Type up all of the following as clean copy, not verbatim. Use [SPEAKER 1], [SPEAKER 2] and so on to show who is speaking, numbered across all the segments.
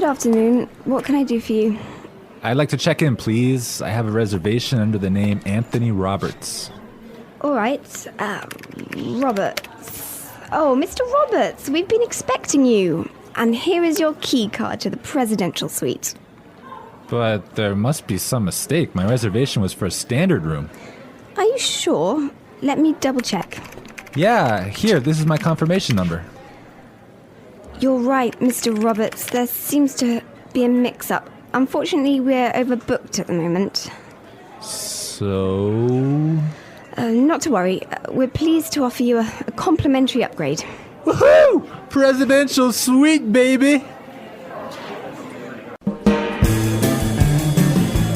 [SPEAKER 1] Good afternoon. What can I do for you?
[SPEAKER 2] I'd like to check in, please. I have a reservation under the name Anthony Roberts.
[SPEAKER 1] All right. Roberts. Oh, Mr. Roberts, we've been expecting you. And here is your key card to the presidential suite.
[SPEAKER 2] But there must be some mistake. My reservation was for a standard room.
[SPEAKER 1] Are you sure? Let me double check.
[SPEAKER 2] Yeah, here, this is my confirmation number.
[SPEAKER 1] You're right, Mr. Roberts. There seems to be a mix-up. Unfortunately, we're overbooked at the moment.
[SPEAKER 2] So...
[SPEAKER 1] Not to worry. We're pleased to offer you a complimentary upgrade.
[SPEAKER 2] Woohoo! Presidential suite, baby!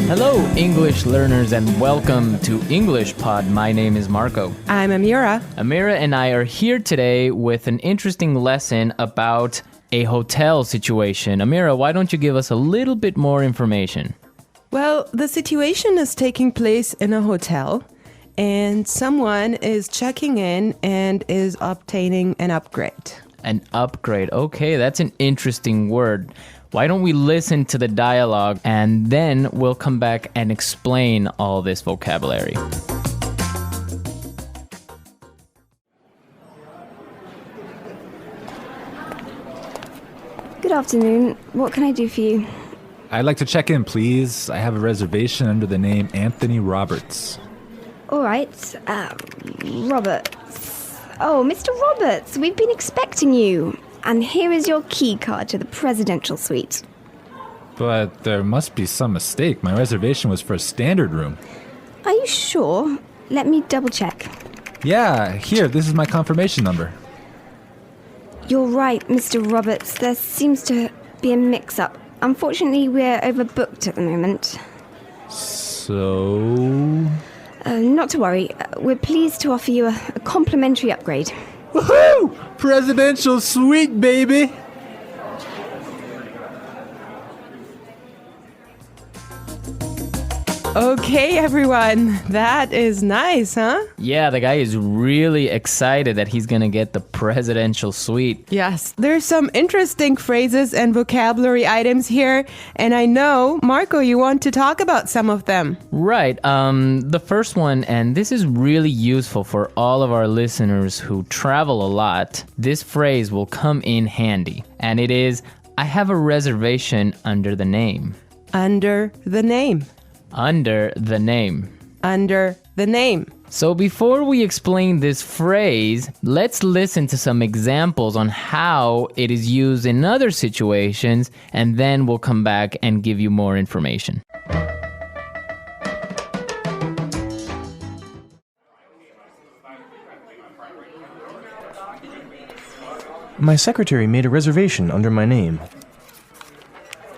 [SPEAKER 3] Hello, English learners, and welcome to EnglishPod. My name is Marco.
[SPEAKER 4] I'm Amira.
[SPEAKER 3] Amira and I are here today with an interesting lesson about a hotel situation. Amira, why don't you give us a little bit more information?
[SPEAKER 4] Well, the situation is taking place in a hotel, and someone is checking in and is obtaining an upgrade.
[SPEAKER 3] An upgrade. Okay, that's an interesting word. Why don't we listen to the dialogue and then we'll come back and explain all this vocabulary.
[SPEAKER 1] Good afternoon. What can I do for you?
[SPEAKER 2] I'd like to check in, please. I have a reservation under the name Anthony Roberts.
[SPEAKER 1] All right. Roberts. Oh, Mr. Roberts, we've been expecting you. And here is your key card to the presidential suite.
[SPEAKER 2] But there must be some mistake. My reservation was for a standard room.
[SPEAKER 1] Are you sure? Let me double check.
[SPEAKER 2] Yeah, here, this is my confirmation number.
[SPEAKER 1] You're right, Mr. Roberts. There seems to be a mix-up. Unfortunately, we're overbooked at the moment.
[SPEAKER 2] So...
[SPEAKER 1] Not to worry. We're pleased to offer you a complimentary upgrade.
[SPEAKER 2] Woohoo! Presidential suite, baby!
[SPEAKER 4] Okay, everyone. That is nice, huh?
[SPEAKER 3] Yeah, the guy is really excited that he's gonna get the presidential suite.
[SPEAKER 4] Yes, there's some interesting phrases and vocabulary items here, and I know, Marco, you want to talk about some of them.
[SPEAKER 3] Right. The first one, and this is really useful for all of our listeners who travel a lot. This phrase will come in handy, and it is, I have a reservation under the name.
[SPEAKER 4] Under the name.
[SPEAKER 3] Under the name.
[SPEAKER 4] Under the name.
[SPEAKER 3] So before we explain this phrase, let's listen to some examples on how it is used in other situations, and then we'll come back and give you more information.
[SPEAKER 5] My secretary made a reservation under my name.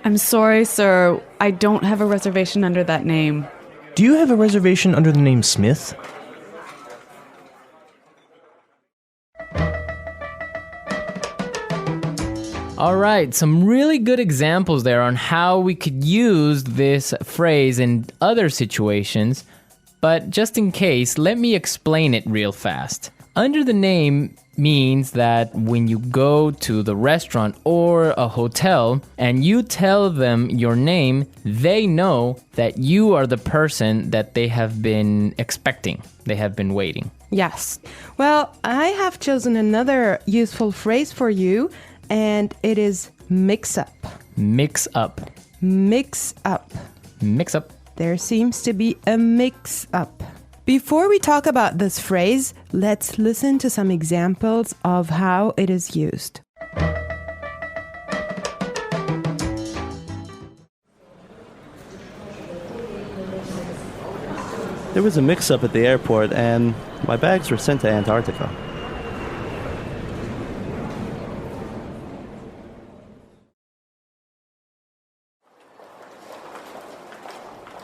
[SPEAKER 6] I'm sorry, sir. I don't have a reservation under that name.
[SPEAKER 5] Do you have a reservation under the name Smith?
[SPEAKER 3] All right, some really good examples there on how we could use this phrase in other situations. But just in case, let me explain it real fast. Under the name means that when you go to the restaurant or a hotel and you tell them your name, they know that you are the person that they have been expecting. They have been waiting.
[SPEAKER 4] Yes. Well, I have chosen another useful phrase for you, and it is mix up.
[SPEAKER 3] Mix up.
[SPEAKER 4] Mix up.
[SPEAKER 3] Mix up.
[SPEAKER 4] There seems to be a mix up. Before we talk about this phrase, let's listen to some examples of how it is used.
[SPEAKER 7] There was a mix-up at the airport and my bags were sent to Antarctica.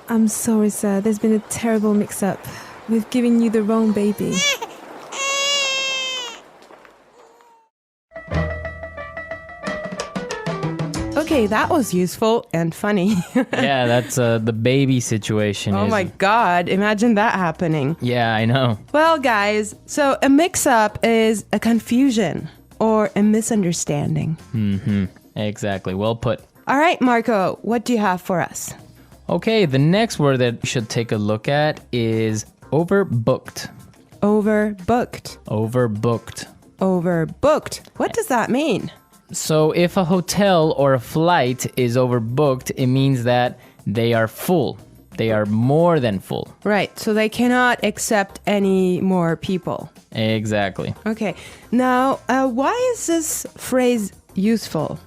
[SPEAKER 8] I'm sorry, sir. There's been a terrible mix-up. We've given you the wrong baby.
[SPEAKER 4] Okay, that was useful and funny.
[SPEAKER 3] Yeah, that's the baby situation.
[SPEAKER 4] Oh my God, imagine that happening.
[SPEAKER 3] Yeah, I know.
[SPEAKER 4] Well, guys, so a mix-up is a confusion or a misunderstanding.
[SPEAKER 3] Mm-hmm. Exactly. Well put.
[SPEAKER 4] All right, Marco, what do you have for us?
[SPEAKER 3] Okay, the next word that we should take a look at is overbooked.
[SPEAKER 4] Overbooked.
[SPEAKER 3] Overbooked.
[SPEAKER 4] Overbooked. What does that mean?
[SPEAKER 3] So if a hotel or a flight is overbooked, it means that they are full. They are more than full.
[SPEAKER 4] Right, so they cannot accept any more people.
[SPEAKER 3] Exactly.
[SPEAKER 4] Okay, now why is this phrase useful?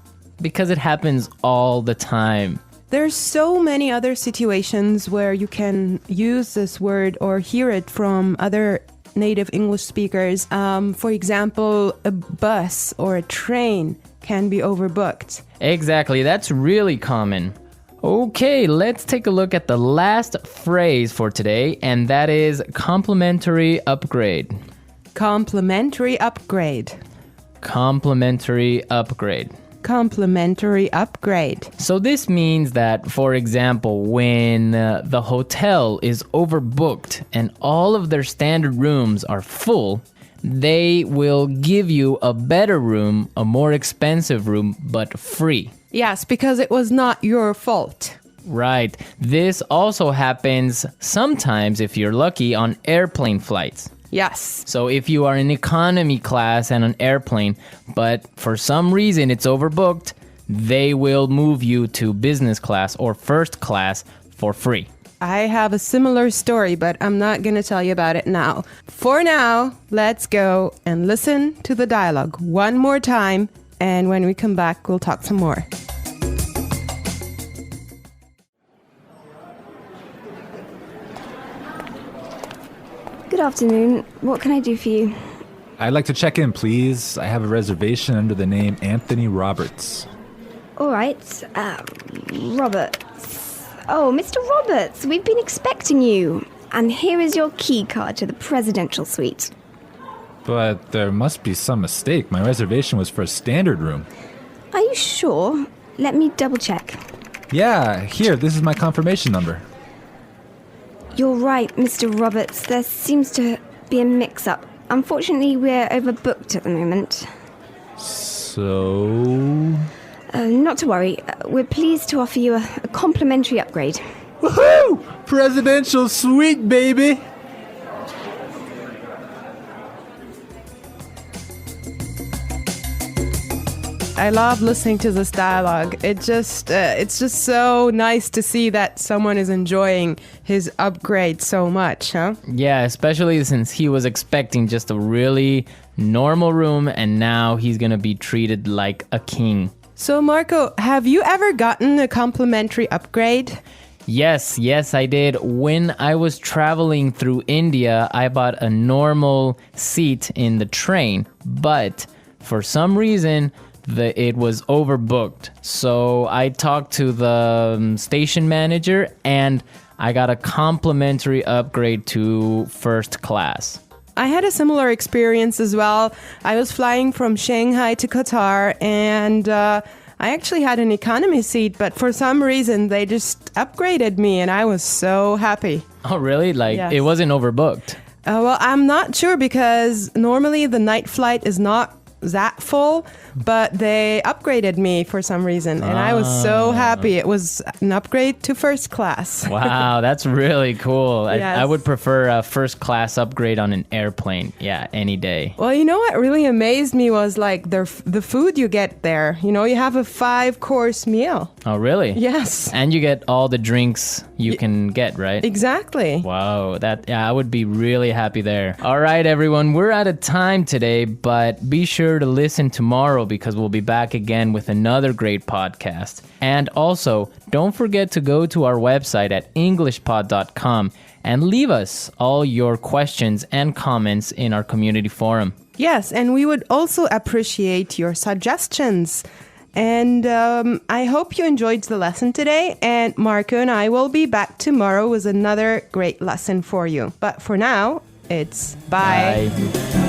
[SPEAKER 3] Because it happens all the time.
[SPEAKER 4] There's so many other situations where you can use this word or hear it from other native English speakers. For example, a bus or a train can be overbooked.
[SPEAKER 3] Exactly, that's really common. Okay, let's take a look at the last phrase for today, and that is complimentary upgrade.
[SPEAKER 4] Complimentary upgrade.
[SPEAKER 3] Complimentary upgrade.
[SPEAKER 4] Complimentary upgrade.
[SPEAKER 3] So this means that, for example, when the hotel is overbooked and all of their standard rooms are full, they will give you a better room, a more expensive room, but free.
[SPEAKER 4] Yes, because it was not your fault.
[SPEAKER 3] Right. This also happens sometimes, if you're lucky, on airplane flights.
[SPEAKER 4] Yes.
[SPEAKER 3] So if you are in economy class and an airplane, but for some reason it's overbooked, they will move you to business class or first class for free.
[SPEAKER 4] I have a similar story, but I'm not going to tell you about it now. For now, let's go and listen to the dialogue one more time, and when we come back, we'll talk some more.
[SPEAKER 1] Good afternoon. What can I do for you?
[SPEAKER 2] I'd like to check in, please. I have a reservation under the name Anthony Roberts.
[SPEAKER 1] All right. Roberts. Oh, Mr. Roberts, we've been expecting you. And here is your key card to the presidential suite.
[SPEAKER 2] But there must be some mistake. My reservation was for a standard room.
[SPEAKER 1] Are you sure? Let me double check.
[SPEAKER 2] Yeah, here, this is my confirmation number.
[SPEAKER 1] You're right, Mr. Roberts. There seems to be a mix-up. Unfortunately, we're overbooked at the moment.
[SPEAKER 2] So...
[SPEAKER 1] Not to worry. We're pleased to offer you a complimentary upgrade.
[SPEAKER 2] Woohoo! Presidential suite, baby!
[SPEAKER 4] I love listening to this dialogue. It's just so nice to see that someone is enjoying his upgrade so much, huh?
[SPEAKER 3] Yeah, especially since he was expecting just a really normal room and now he's gonna be treated like a king.
[SPEAKER 4] So Marco, have you ever gotten a complimentary upgrade?
[SPEAKER 3] Yes, I did. When I was traveling through India, I bought a normal seat in the train, but for some reason, it was overbooked. So I talked to the station manager and I got a complimentary upgrade to first class.
[SPEAKER 4] I had a similar experience as well. I was flying from Shanghai to Qatar and I actually had an economy seat, but for some reason they just upgraded me and I was so happy.
[SPEAKER 3] Oh, really?
[SPEAKER 4] Yes.
[SPEAKER 3] It wasn't overbooked?
[SPEAKER 4] Well, I'm not sure because normally the night flight is not that full, but they upgraded me for some reason and I was so happy. It was an upgrade to first class.
[SPEAKER 3] Wow, that's really cool.
[SPEAKER 4] Yes.
[SPEAKER 3] I would prefer a first class upgrade on an airplane. Yeah, any day.
[SPEAKER 4] Well, you know what really amazed me was like the food you get there. You know, you have a 5-course meal.
[SPEAKER 3] Oh, really?
[SPEAKER 4] Yes.
[SPEAKER 3] And you get all the drinks you can get, right?
[SPEAKER 4] Exactly.
[SPEAKER 3] Wow, I would be really happy there. All right, everyone, we're out of time today, but be sure to listen tomorrow because we'll be back again with another great podcast. And also, don't forget to go to our website at englishpod.com and leave us all your questions and comments in our community forum.
[SPEAKER 4] Yes, and we would also appreciate your suggestions. And I hope you enjoyed the lesson today. And Marco and I will be back tomorrow with another great lesson for you. But for now, it's bye.
[SPEAKER 3] Bye.